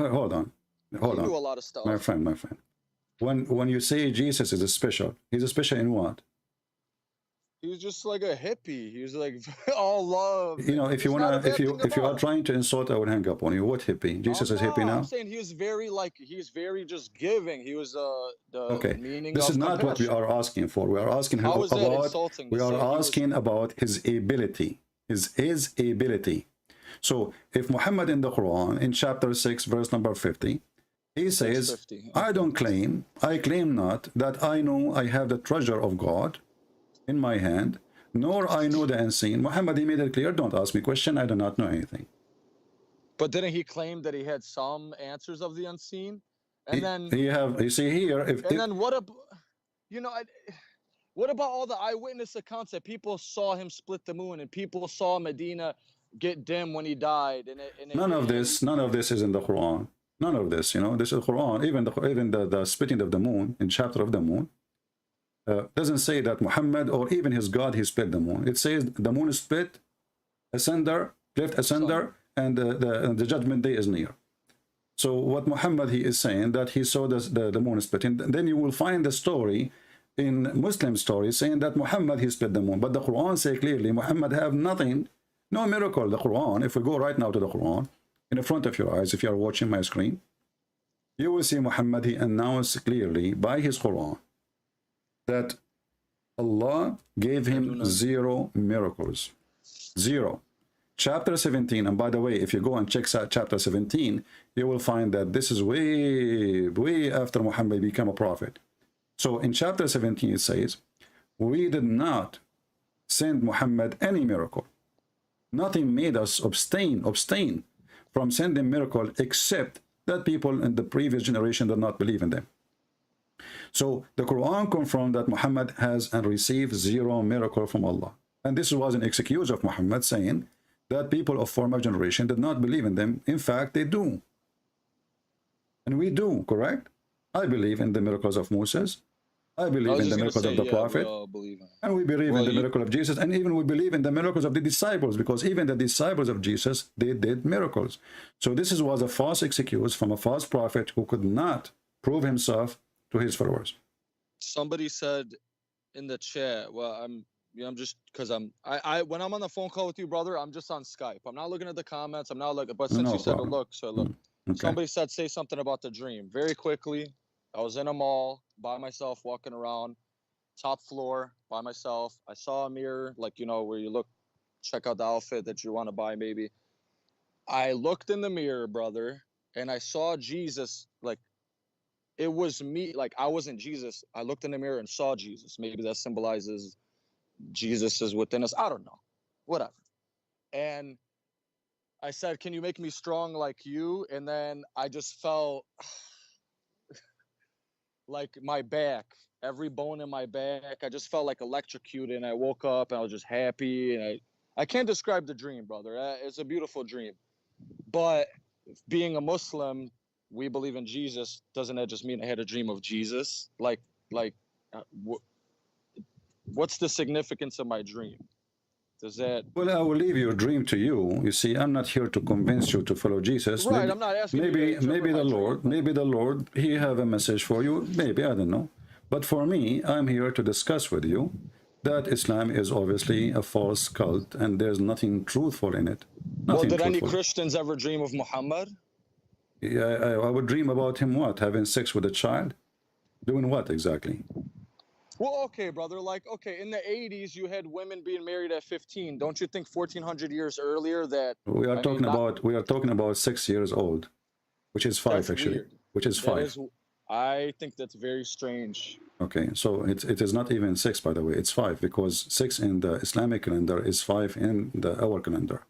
hold on. Hold He on. knew a lot of stuff. My friend. When you say Jesus is a special, he's a special in what? He was just like a hippie. He was like all love. You know, if you wanna, if you are trying to insult, I would hang up on you. What hippie? Jesus is hippie now? I'm saying he was very like, he's very just giving. He was the okay. meaning This of is not compassion. what we are asking for. We are asking How is that about. insulting to We are say asking about his ability. His ability. So if Muhammad in the Quran in chapter 6 verse number 50, he says, 650, I don't claim, I claim not that I know I have the treasure of God in my hand, nor I know the unseen. Muhammad, he made it clear, don't ask me question, I do not know anything. But didn't he claim that he had some answers of the unseen? And then you see here, then what what about all the eyewitness accounts that people saw him split the moon and people saw Medina get dim when he died? None of this is in the Quran. None of this, you know, this is Quran. Even the splitting of the moon in chapter of the moon doesn't say that Muhammad or even his God he split the moon. It says the moon is split asunder, cleft asunder, and the judgment day is near. So what Muhammad he is saying that he saw the moon splitting. Then you will find the story in Muslim stories saying that Muhammad he split the moon, but the Quran say clearly Muhammad have nothing, no miracle. The Quran, if we go right now to the Quran in the front of your eyes, if you are watching my screen, you will see Muhammad he announced clearly by his Quran that Allah gave him 0 miracles. 0. Chapter 17, and by the way, if you go and check chapter 17, you will find that this is way after Muhammad became a prophet. So in chapter 17 it says, we did not send Muhammad any miracle. Nothing made us abstain from sending miracle except that people in the previous generation did not believe in them. So the Quran confirmed that Muhammad has and received 0 miracle from Allah. And this was an excuse of Muhammad saying that people of former generation did not believe in them. In fact, they do. And we do, correct? I believe in the miracles of Moses. I believe in the miracles of the Prophet. And we believe in the miracle of Jesus. And even we believe in the miracles of the disciples, because even the disciples of Jesus, they did miracles. So this was a false excuse from a false prophet who could not prove himself to his followers. Somebody said in the chat, well, I'm just because when I'm on the phone call with you, brother, I'm just on Skype. I'm not looking at the comments. I'm not looking, but since you said to look, so look. Okay. Somebody said, say something about the dream. Very quickly, I was in a mall by myself, walking around, top floor by myself. I saw a mirror, like, you know, where you look, check out the outfit that you want to buy, maybe. I looked in the mirror, brother, and I saw Jesus, like, it was me, like, I wasn't Jesus. I looked in the mirror and saw Jesus. Maybe that symbolizes Jesus is within us. I don't know. Whatever. And I said, can you make me strong like you? And then I just felt like my back, every bone in my back, I just felt like electrocuted. And I woke up and I was just happy. And I can't describe the dream, brother. It's a beautiful dream. But being a Muslim, we believe in Jesus. Doesn't that just mean I had a dream of Jesus? What's the significance of my dream? Does that... Well, I will leave your dream to you. You see, I'm not here to convince you to follow Jesus. Right, maybe, I'm not asking maybe the Lord, he have a message for you. Maybe, I don't know. But for me, I'm here to discuss with you that Islam is obviously a false cult and there's nothing truthful in it. Nothing did truthful. Any Christians ever dream of Muhammad? Yeah, I would dream about him what? Having sex with a child? Doing what exactly? Well, okay, brother. Like, okay, in the 80s, you had women being married at 15. Don't you think 1400 years earlier that... We are talking about 6 years old, which is 5 actually. Weird. Which is 5. I think that's very strange. Okay, so it is not even 6, by the way. It's 5, because 6 in the Islamic calendar is 5 in our calendar.